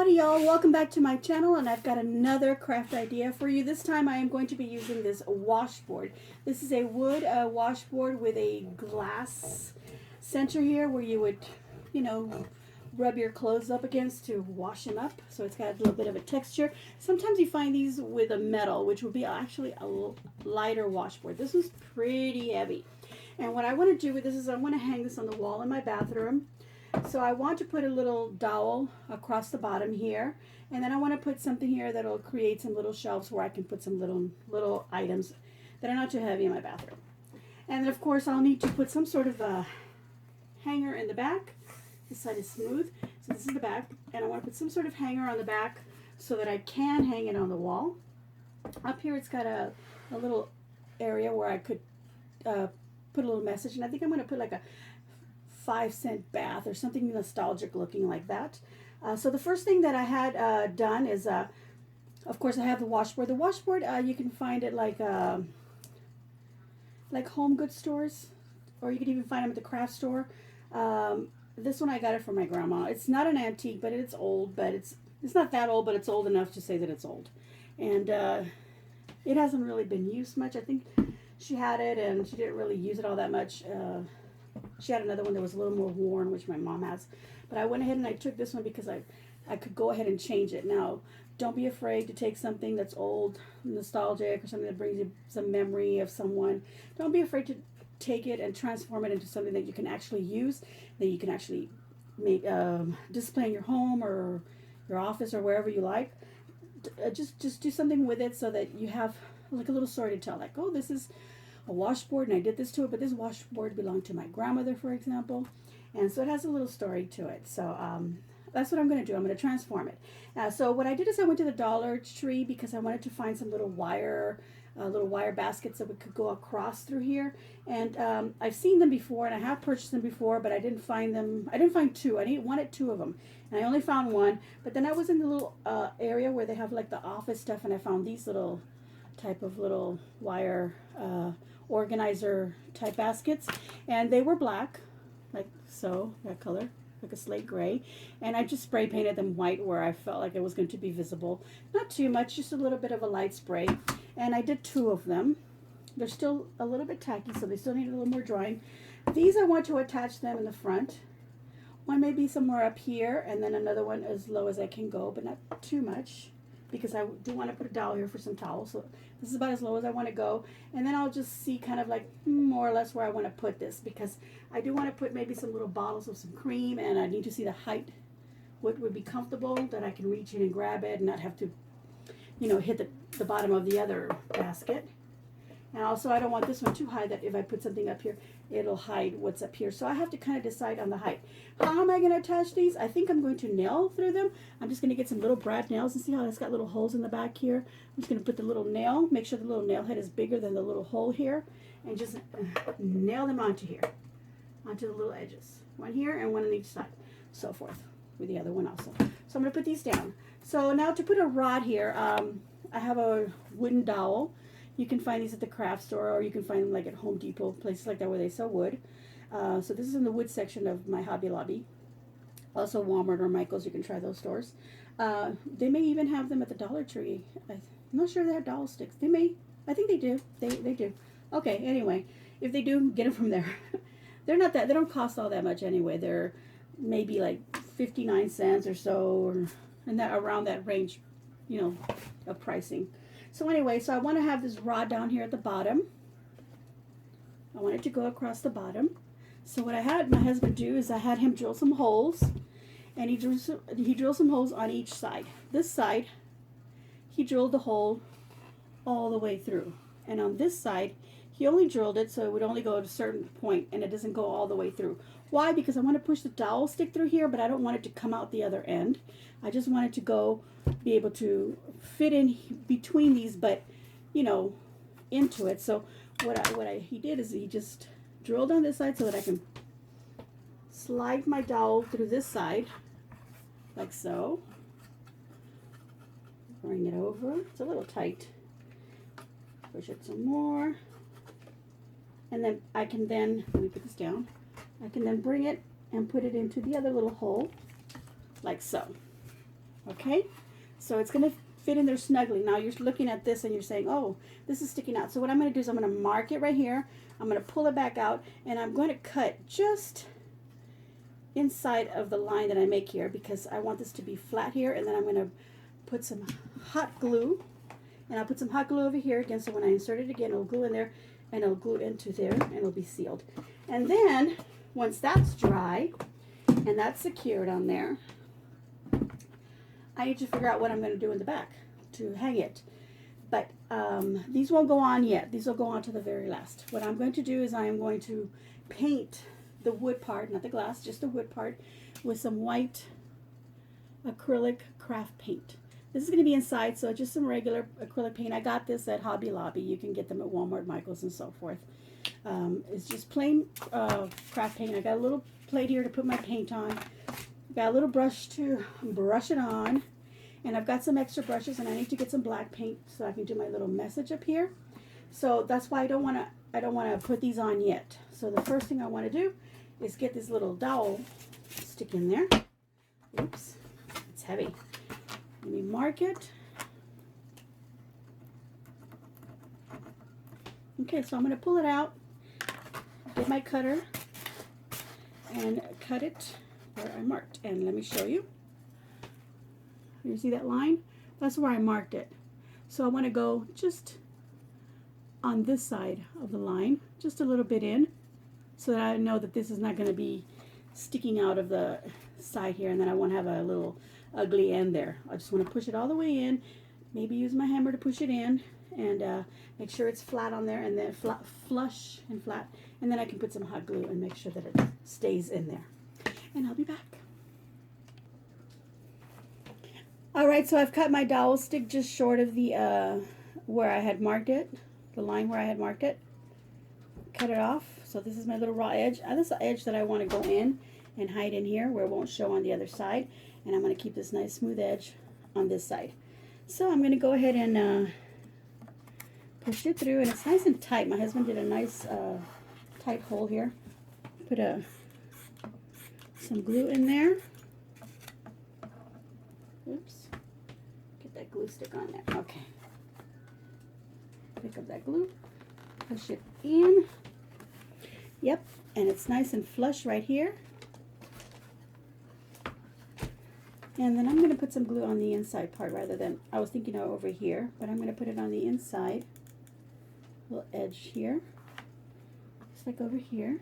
Howdy y'all, welcome back to my channel, and I've got another craft idea for you. This time I am going to be using this washboard. This is a wood washboard with a glass center here where you would, rub your clothes up against to wash them up. So it's got a little bit of a texture. Sometimes you find these with a metal, which would be actually a lighter washboard. This one's pretty heavy. And what I want to do with this is I want to hang this on the wall in my bathroom. So I want to put a little dowel across the bottom here, and then I want to put something here that'll create some little shelves where I can put some little items that are not too heavy in my bathroom. And then of course I'll need to put some sort of a hanger in the back. This side is smooth, so this is the back, and I want to put some sort of hanger on the back so that I can hang it on the wall. Up here it's got a little area where I could put a little message, and I think I'm going to put like a 5-cent bath or something nostalgic looking like that. So the first thing that I had done is, of course, I have the washboard. The washboard, you can find it like home goods stores, or you can even find them at the craft store. This one I got it from my grandma. It's not an antique, but it's old. But it's not that old, but it's old enough to say that it's old. And it hasn't really been used much. I think she had it and she didn't really use it all that much. She had another one that was a little more worn, which my mom has. But I went ahead and I took this one because I could go ahead and change it. Now, don't be afraid to take something that's old, nostalgic, or something that brings you some memory of someone. Don't be afraid to take it and transform it into something that you can actually use, that you can actually make display in your home or your office or wherever you like. Just do something with it so that you have like a little story to tell. Like, oh, this is a washboard and I did this to it, but this washboard belonged to my grandmother, for example, and so it has a little story to it. So that's what I'm going to do. I'm going to transform it. So what I did is I went to the Dollar Tree because I wanted to find some little wire baskets that we could go across through here, and I've seen them before and I have purchased them before, but I didn't find them. I didn't find two. I wanted two of them, and I only found one. But then I was in the little area where they have like the office stuff, and I found these little type of little wire organizer type baskets, and they were black, like so, that color, like a slate gray, and I just spray painted them white where I felt like it was going to be visible. Not too much, just a little bit of a light spray, and I did two of them. They're still a little bit tacky, so they still need a little more drying. These I want to attach them in the front. One may be somewhere up here, and then another one as low as I can go, but not too much, because I do want to put a dowel here for some towels. So this is about as low as I want to go. And then I'll just see kind of like more or less where I want to put this, because I do want to put maybe some little bottles of some cream, and I need to see the height, what would be comfortable, that I can reach in and grab it and not have to, hit the bottom of the other basket. And also I don't want this one too high that if I put something up here, it'll hide what's up here. So I have to kind of decide on the height. How am I going to attach these? I think I'm going to nail through them. I'm just going to get some little brad nails, and see how it's got little holes in the back here. I'm just going to put the little nail, make sure the little nail head is bigger than the little hole here, and just nail them onto here, onto the little edges. One here and one on each side, so forth with the other one also. So I'm going to put these down. So now to put a rod here, I have a wooden dowel. You can find these at the craft store, or you can find them like at Home Depot, places like that where they sell wood. So this is in the wood section of my Hobby Lobby. Also Walmart or Michael's, you can try those stores. They may even have them at the Dollar Tree. I'm not sure they have dowel sticks. They may. I think they do. They do. Okay, anyway, if they do, get them from there. They don't cost all that much anyway. They're maybe like 59 cents or so, or and that around that range, of pricing. So anyway, so I want to have this rod down here at the bottom. I want it to go across the bottom. So what I had my husband do is I had him drill some holes, and he drilled some holes on each side. This side, he drilled the hole all the way through, and on this side, he only drilled it so it would only go to a certain point, and it doesn't go all the way through. Why? Because I want to push the dowel stick through here, but I don't want it to come out the other end. I just want it to be able to fit in between these, but into it. So he did is he just drilled on this side so that I can slide my dowel through this side, like so. Bring it over. It's a little tight. Push it some more. And then let me put this down. I can then bring it and put it into the other little hole, like so. Okay, so it's going to fit in there snugly. Now you're looking at this and you're saying, oh, this is sticking out. So what I'm going to do is I'm going to mark it right here. I'm going to pull it back out, and I'm going to cut just inside of the line that I make here, because I want this to be flat here. And then I'm going to put some hot glue, and I'll put some hot glue over here again, so when I insert it again, it'll glue in there, and it'll glue into there, and it'll be sealed. And then once that's dry and that's secured on there, I need to figure out what I'm going to do in the back to hang it. But these won't go on yet. These will go on to the very last. What I'm going to do is I am going to paint the wood part, not the glass, just the wood part, with some white acrylic craft paint. This is going to be inside, so just some regular acrylic paint. I got this at Hobby Lobby. You can get them at Walmart, Michaels, and so forth. It's just plain craft paint. I got a little plate here to put my paint on. Got a little brush to brush it on, and I've got some extra brushes, and I need to get some black paint so I can do my little message up here. So that's why I don't want to put these on yet. So the first thing I want to do is get this little dowel stick in there. Oops, it's heavy. Let me mark it. Okay, so I'm going to pull it out, get my cutter, and cut it where I marked. And let me show you. You see that line? That's where I marked it. So I want to go just on this side of the line, just a little bit in, so that I know that this is not going to be sticking out of the side here, and then I won't have a little ugly end there. I just want to push it all the way in, maybe use my hammer to push it in, and make sure it's flat on there, and then flush and flat, and then I can put some hot glue and make sure that it stays in there. And I'll be back. Alright, so I've cut my dowel stick just short of the where I had marked it, the line where I had marked it. Cut it off. So this is my little raw edge. This is the edge that I want to go in and hide in here where it won't show on the other side. And I'm going to keep this nice smooth edge on this side. So I'm going to go ahead and push it through, and it's nice and tight. My husband did a nice tight hole here. Put some glue in there. Oops. Get that glue stick on there. Okay. Pick up that glue. Push it in. Yep. And it's nice and flush right here. And then I'm going to put some glue on the inside part rather than, I was thinking of over here, but I'm going to put it on the inside. Little edge here. Just like over here.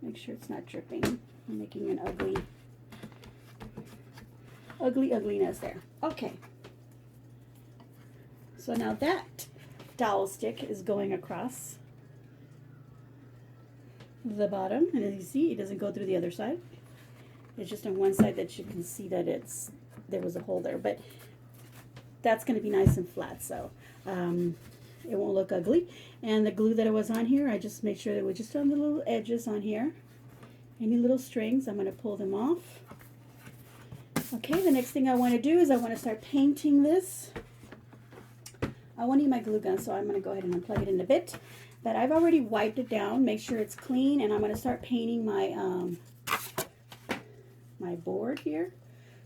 Make sure it's not dripping. I'm making an ugliness there. Okay. So now that dowel stick is going across the bottom, and as you see, it doesn't go through the other side. It's just on one side that you can see that there was a hole there, but that's going to be nice and flat, so it won't look ugly. And the glue that it was on here, I just make sure that we're just on the little edges on here. Any little strings, I'm going to pull them off. Okay, the next thing I want to do is I want to start painting this. I want to use my glue gun, so I'm going to go ahead and unplug it in a bit. But I've already wiped it down, make sure it's clean, and I'm going to start painting my my board here.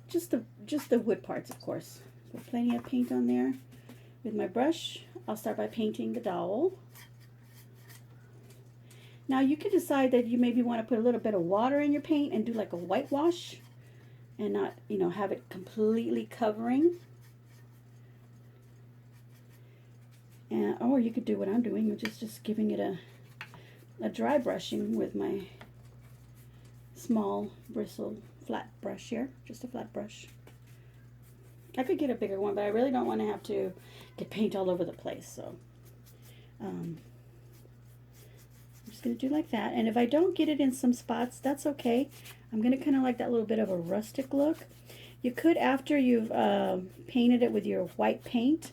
Just the wood parts, of course. Put plenty of paint on there. With my brush, I'll start by painting the dowel. Now you can decide that you maybe want to put a little bit of water in your paint and do like a whitewash and not, you know, have it completely covering. And, or you could do what I'm doing, which is just giving it a dry brushing with my small bristle flat brush here, just a flat brush. I could get a bigger one, but I really don't want to have to get paint all over the place, so I'm just going to do like that. And if I don't get it in some spots, that's okay. I'm going to kind of like that little bit of a rustic look. You could, after you've painted it with your white paint,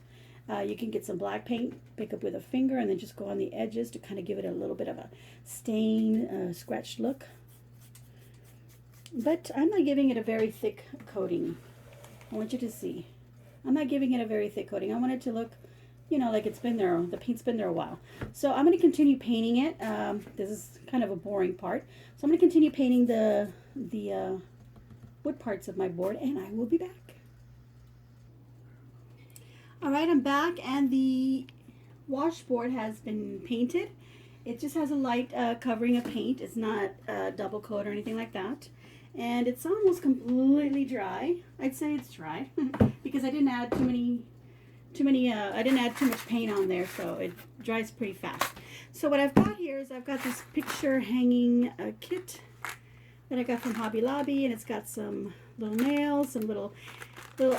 you can get some black paint, pick up with a finger, and then just go on the edges to kind of give it a little bit of a stain, scratched look. But I'm not giving it a very thick coating. I want you to see. I'm not giving it a very thick coating. I want it to look, you know, like it's been there, the paint's been there a while. So I'm going to continue painting it. This is kind of a boring part. So I'm going to continue painting the wood parts of my board, and I will be back. All right, I'm back, and the washboard has been painted. It just has a light covering of paint. It's not double coat or anything like that. And it's almost completely dry. I'd say it's dry because I didn't add I didn't add too much paint on there, so it dries pretty fast. So what I've got here is I've got this picture hanging kit that I got from Hobby Lobby, and it's got some little nails, some little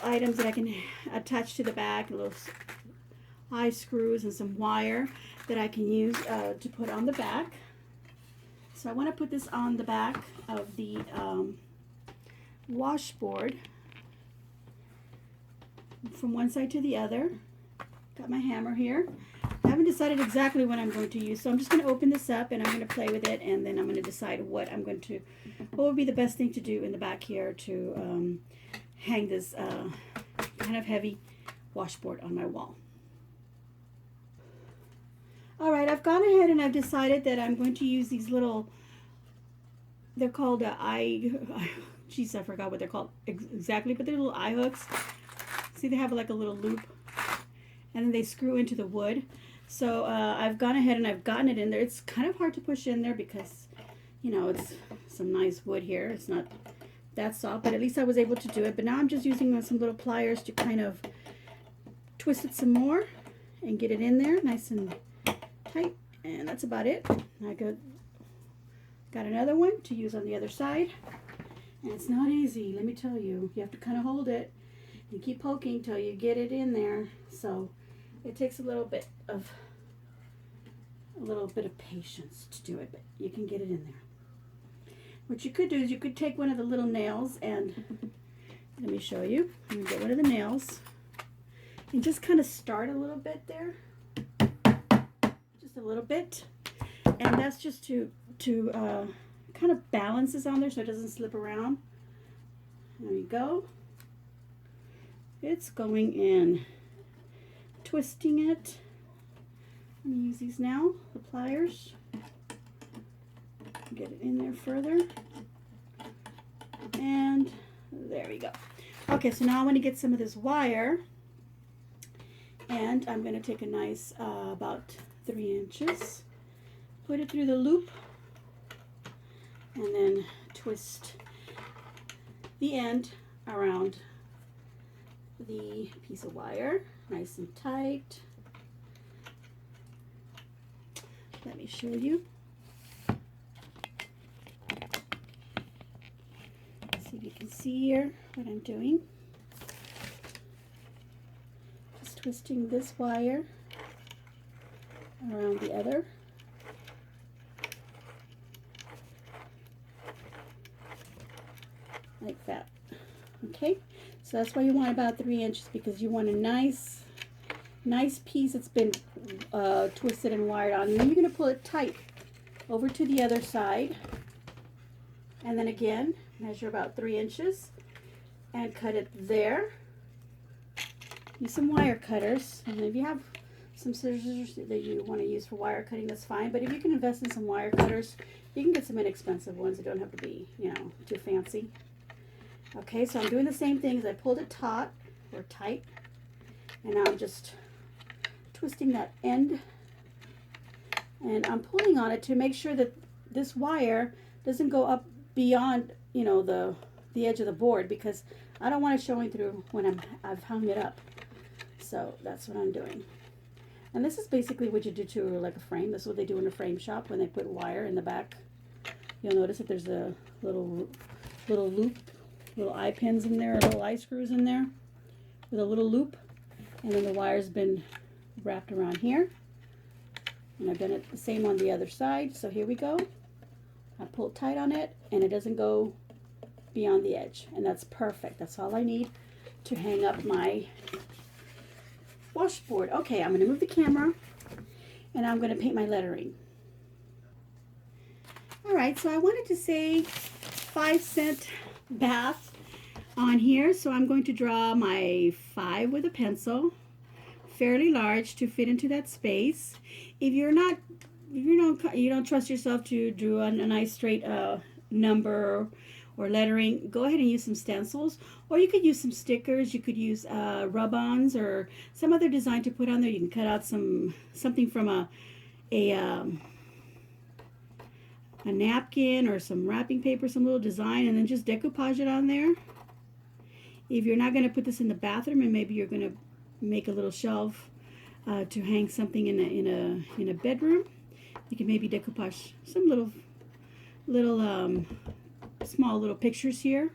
items that I can attach to the back, little eye screws and some wire that I can use to put on the back. So I want to put this on the back of the washboard from one side to the other. Got my hammer here. I haven't decided exactly what I'm going to use, so I'm just going to open this up and I'm going to play with it, and then I'm going to decide what would be the best thing to do in the back here to hang this kind of heavy washboard on my wall. Alright, I've gone ahead and I've decided that I'm going to use these little, they're called geez, I forgot what they're called exactly, but they're little eye hooks. See, they have like a little loop, and then they screw into the wood. So I've gone ahead and I've gotten it in there. It's kind of hard to push in there because, you know, it's some nice wood here. It's not that soft, but at least I was able to do it. But now I'm just using some little pliers to kind of twist it some more and get it in there nice and tight, and that's about it. I got another one to use on the other side, and it's not easy, let me tell you. You have to kind of hold it and keep poking till you get it in there. So it takes a little bit of patience to do it, but you can get it in there. What you could do is you could take one of the little nails, and let me show you. I'm gonna get one of the nails and just kind of start a little bit there. A little bit, and that's just to kind of balance this on there so it doesn't slip around. There you go. It's going in. Twisting it. Let me use these now, the pliers. Get it in there further. And there we go. Okay, so now I want to get some of this wire, and I'm going to take a nice about 3 inches, put it through the loop, and then twist the end around the piece of wire nice and tight. Let me show you. See if you can see here what I'm doing. Just twisting this wire around the other. Like that. Okay, so that's why you want about 3 inches, because you want a nice piece that's been twisted and wired on. And then you're going to pull it tight over to the other side, and then again measure about 3 inches and cut it there. Use some wire cutters, and if you have some scissors that you want to use for wire cutting, that's fine. But if you can invest in some wire cutters, you can get some inexpensive ones that don't have to be, you know, too fancy. Okay, so I'm doing the same thing as I pulled it taut or tight, and now I'm just twisting that end, and I'm pulling on it to make sure that this wire doesn't go up beyond, you know, the edge of the board, because I don't want it showing through when I've hung it up. So that's what I'm doing. And this is basically what you do to like a frame. This is what they do in a frame shop when they put wire in the back. You'll notice that there's a little loop, little eye pins in there, or little eye screws in there with a little loop, and then the wire's been wrapped around here. And I've done it the same on the other side. So here we go. I pull tight on it, and it doesn't go beyond the edge, and that's perfect. That's all I need to hang up my washboard. Okay, I'm going to move the camera, and I'm going to paint my lettering. Alright, so I wanted to say 5-cent bath on here, so I'm going to draw my 5 with a pencil, fairly large to fit into that space. If you don't trust yourself to draw a nice straight number or lettering, go ahead and use some stencils, or you could use some stickers. You could use rub-ons or some other design to put on there. You can cut out something from a napkin or some wrapping paper, some little design, and then just decoupage it on there. If you're not going to put this in the bathroom and maybe you're going to make a little shelf to hang something in a bedroom, you can maybe decoupage some little small little pictures here.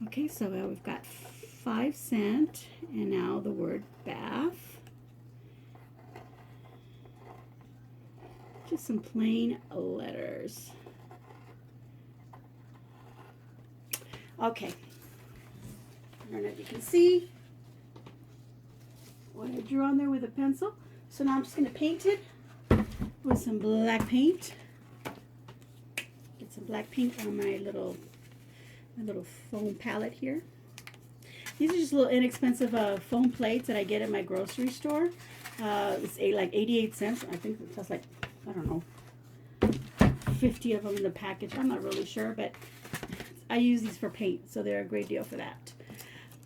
Okay, so we've got 5 cent and now the word bath. Just some plain letters. Okay. I don't know if you can see what I drew on there with a pencil. So now I'm just going to paint it with some black paint. Get some black paint on my little foam palette here. These are just little inexpensive foam plates that I get at my grocery store. It's like 88 cents. I think it costs like, I don't know, 50 of them in the package. I'm not really sure, but I use these for paint, so they're a great deal for that.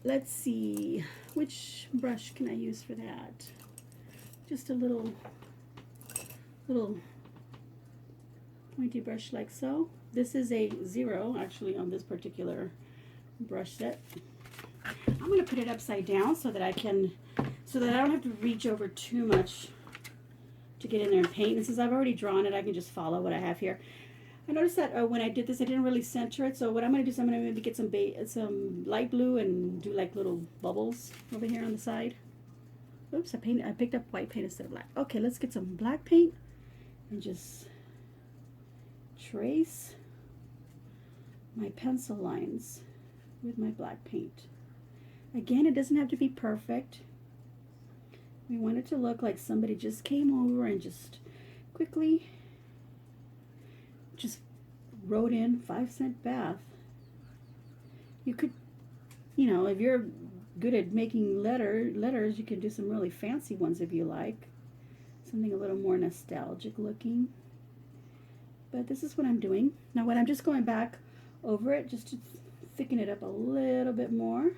Let's see, which brush can I use for that? Just a little pointy brush like so. This is a 0 actually on this particular brush set. I'm going to put it upside down so that I don't have to reach over too much to get in there and paint. And since I've already drawn it, I can just follow what I have here. I noticed that when I did this, I didn't really center it. So what I'm going to do is I'm going to maybe get some light blue and do like little bubbles over here on the side. Oops, I picked up white paint instead of black. Okay, let's get some black paint and just trace my pencil lines with my black paint. Again, it doesn't have to be perfect. We want it to look like somebody just came over and just quickly just wrote in 5 cent bath. You could, if you're good at making letters, you can do some really fancy ones if you like. Something a little more nostalgic looking. But this is what I'm doing. Now when I'm just going back over it, just to thicken it up a little bit more.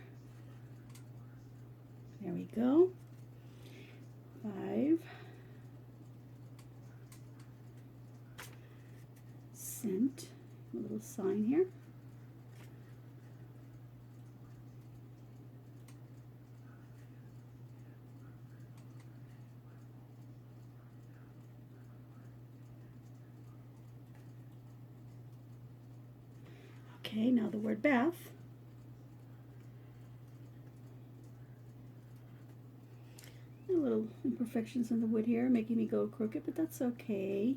There we go. 5 cent, a little sign here. Okay, now the word bath. A little imperfections in the wood here, making me go crooked, but that's okay.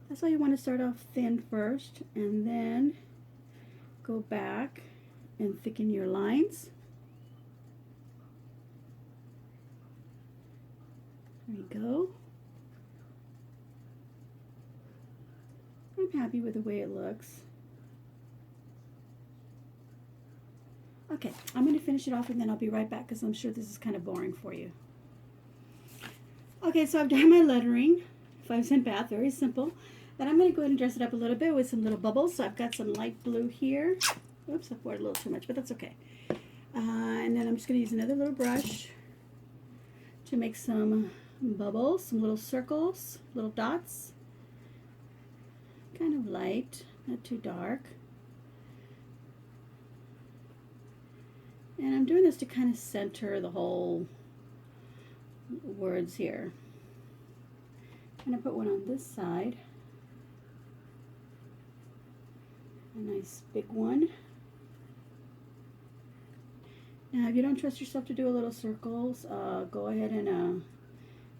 That's why you want to start off thin first and then go back and thicken your lines. There you go. I'm happy with the way it looks. Okay, I'm going to finish it off and then I'll be right back because I'm sure this is kind of boring for you. Okay, so I've done my lettering, 5 cent bath, very simple. Then I'm going to go ahead and dress it up a little bit with some little bubbles. So I've got some light blue here. Oops, I poured a little too much, but that's okay. And then I'm just going to use another little brush to make some bubbles, some little circles, little dots. Kind of light, not too dark. And I'm doing this to kind of center the whole words here. I'm going to put one on this side. A nice big one. Now, if you don't trust yourself to do a little circles, go ahead and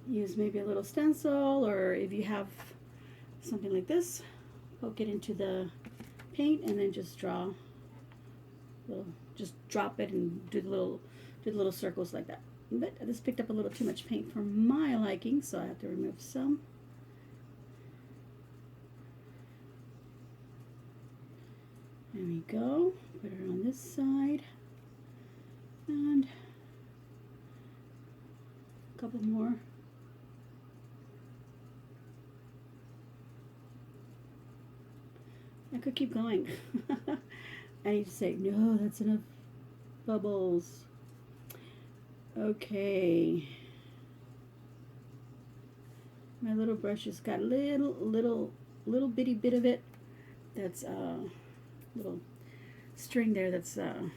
use maybe a little stencil, or if you have something like this, poke it into the paint and then just draw. Just drop it and do the little circles like that. But I just picked up a little too much paint for my liking, so I have to remove some. There we go. Put it on this side. And a couple more. I could keep going. I need to say, no, that's enough bubbles. Okay. My little brush has got a little bitty bit of it. That's little string there that's kind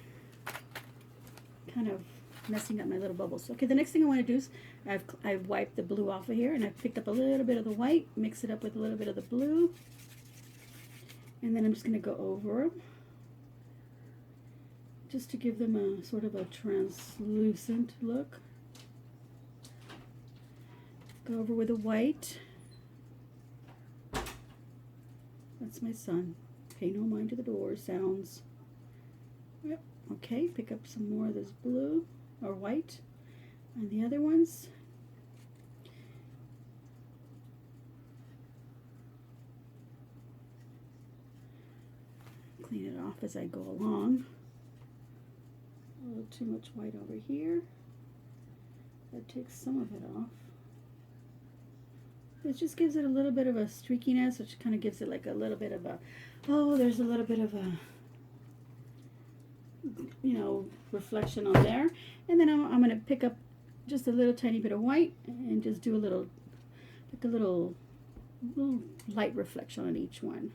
of messing up my little bubbles. Okay, the next thing I want to do is I've wiped the blue off of here, and I've picked up a little bit of the white, mix it up with a little bit of the blue, and then I'm just going to go over them just to give them a sort of a translucent look. Go over with the white. That's my son. Pay no mind to the door sounds. Yep. Okay, pick up some more of this blue or white and the other ones. Clean it off as I go along. A little too much white over here. That takes some of it off. It just gives it a little bit of a streakiness, which kind of gives it like a little bit of a, oh, there's a little bit of a, you know, reflection on there. And then I'm going to pick up just a little tiny bit of white and just do a little, like a little light reflection on each one.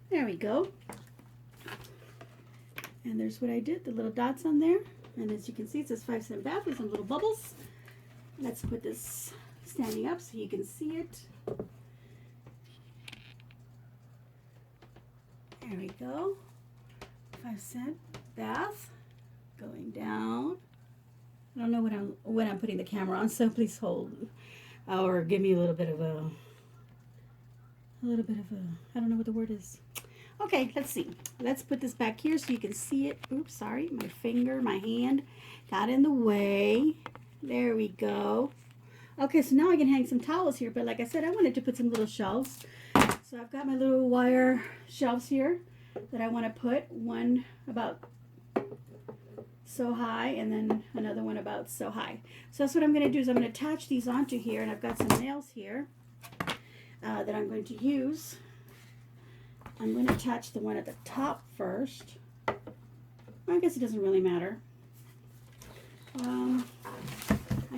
There we go. And there's what I did, the little dots on there. And as you can see, it says 5-cent bath with some little bubbles. Let's put this standing up so you can see it. There we go. 5-cent bath going down. I don't know when I'm putting the camera on, so please hold or give me a little bit of a I don't know what the word is. Okay, let's see. Let's put this back here so you can see it. Oops, sorry. My finger, my hand got in the way. There we go. Okay, so now I can hang some towels here. But like I said, I wanted to put some little shelves. So I've got my little wire shelves here that I want to put. One about so high and then another one about so high. So that's what I'm going to do is I'm going to attach these onto here. And I've got some nails here that I'm going to use. I'm going to attach the one at the top first. I guess it doesn't really matter. I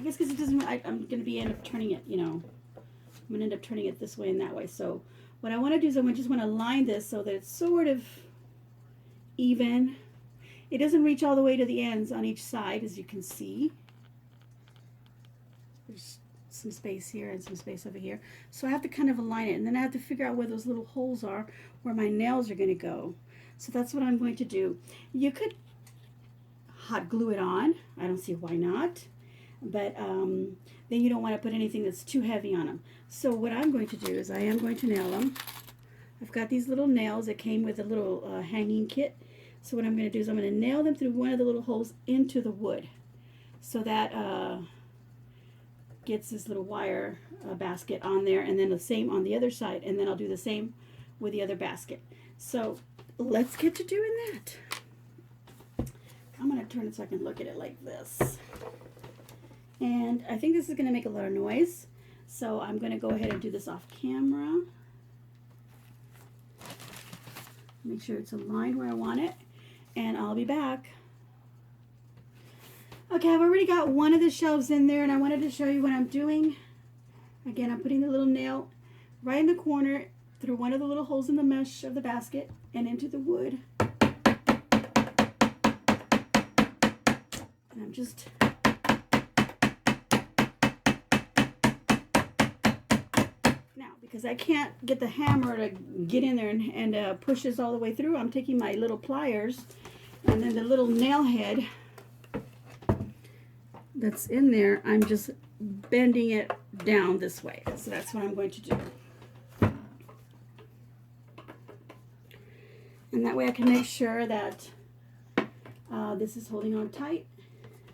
guess because it doesn't, I'm going to end up turning it, you know. I'm going to end up turning it this way and that way. So what I want to do is I just want to line this so that it's sort of even. It doesn't reach all the way to the ends on each side, as you can see. There's some space here and some space over here. So I have to kind of align it, and then I have to figure out where those little holes are, where my nails are going to go. So that's what I'm going to do. You could hot glue it on. I don't see why not. But then you don't want to put anything that's too heavy on them. So what I'm going to do is I am going to nail them. I've got these little nails that came with a little hanging kit. So what I'm going to do is I'm going to nail them through one of the little holes into the wood. So that gets this little wire basket on there, and then the same on the other side, and then I'll do the same with the other basket. So let's get to doing that. I'm going to turn it so I can look at it like this. And I think this is going to make a lot of noise, so I'm going to go ahead and do this off camera. Make sure it's aligned where I want it, and I'll be back. Okay, I've already got one of the shelves in there, and I wanted to show you what I'm doing. Again, I'm putting the little nail right in the corner through one of the little holes in the mesh of the basket and into the wood. And I'm just now, because I can't get the hammer to get in there and push this all the way through, I'm taking my little pliers and then the little nail head that's in there, I'm just bending it down this way. So that's what I'm going to do. And that way I can make sure that this is holding on tight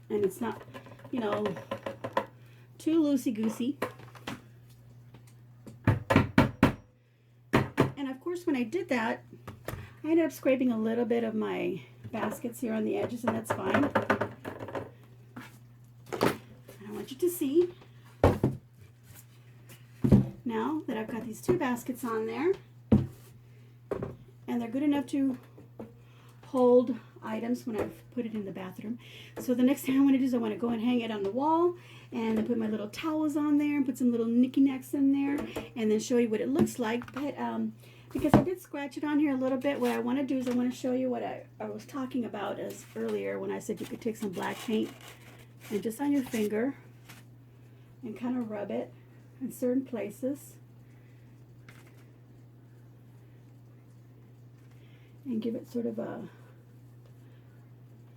and it's not, you know, too loosey-goosey. And of course when I did that, I ended up scraping a little bit of my baskets here on the edges, and that's fine. I want you to see. now that I've got these 2 baskets on there. And they're good enough to hold items when I've put it in the bathroom. So the next thing I want to do is I want to go and hang it on the wall, and then put my little towels on there and put some little knickknacks in there, and then show you what it looks like. But because I did scratch it on here a little bit, what I want to do is I want to show you what I was talking about as earlier when I said you could take some black paint and just on your finger and kind of rub it in certain places and give it sort of a,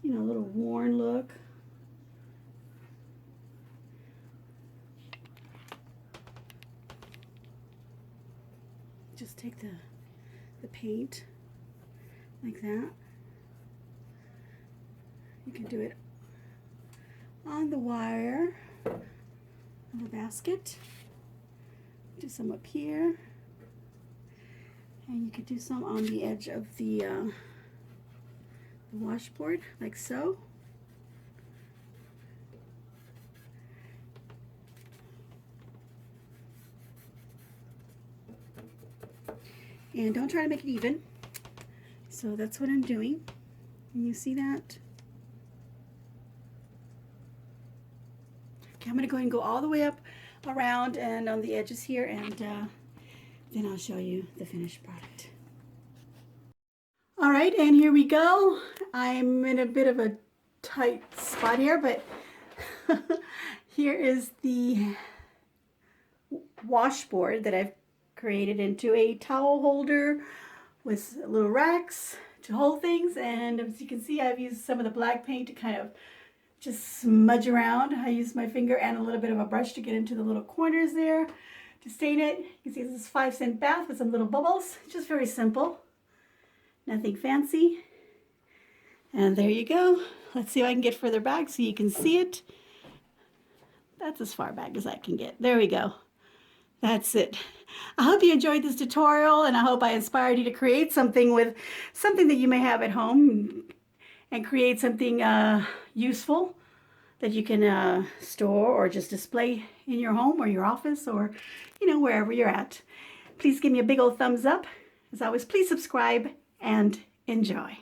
you know, a little worn look. Just take the paint like that. You can do it on the wire of the basket. Do some up here, and you could do some on the edge of the washboard, like so. And don't try to make it even. So that's what I'm doing. Can you see that? Okay, I'm going to go ahead and go all the way up around and on the edges here, and then I'll show you the finished product. All right, and here we go. I'm in a bit of a tight spot here, but here is the washboard that I've created into a towel holder with little racks to hold things. And as you can see, I've used some of the black paint to kind of just smudge around. I used my finger and a little bit of a brush to get into the little corners there to stain it. You can see this is 5-cent bath with some little bubbles. Just very simple, nothing fancy. And there you go. Let's see if I can get further back so you can see it. That's as far back as I can get. There we go. That's it. I hope you enjoyed this tutorial, and I hope I inspired you to create something with something that you may have at home, and create something useful that you can store or just display in your home or your office, or wherever you're at. Please give me a big old thumbs up. As always, please subscribe and enjoy.